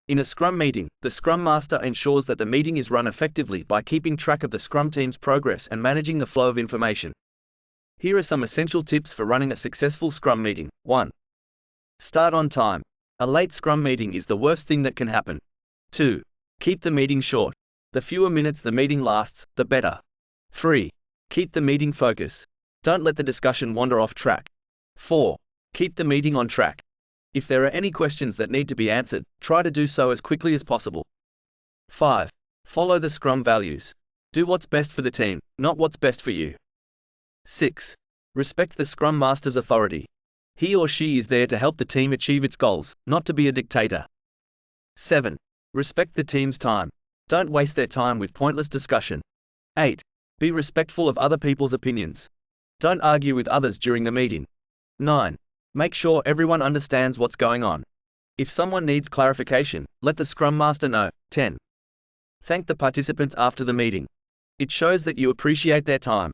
In a Scrum meeting, the Scrum Master ensures that the meeting is run effectively by keeping track of the Scrum team's progress and managing the flow of information. Here are some essential tips for running a successful Scrum meeting. 1. Start on time. A late Scrum meeting is the worst thing that can happen. 2. Keep the meeting short. The fewer minutes the meeting lasts, the better. 3. Keep the meeting focused. Don't let the discussion wander off track. 4. Keep the meeting on track. If there are any questions that need to be answered, try to do so as quickly as possible. 5. Follow the Scrum values. Do what's best for the team, not what's best for you. 6. Respect the Scrum Master's authority. He or she is there to help the team achieve its goals, not to be a dictator. 7. Respect the team's time. Don't waste their time with pointless discussion. 8. Be respectful of other people's opinions. Don't argue with others during the meeting. 9. Make sure everyone understands what's going on. If someone needs clarification, let the Scrum Master know. 10. Thank the participants after the meeting. It shows that you appreciate their time.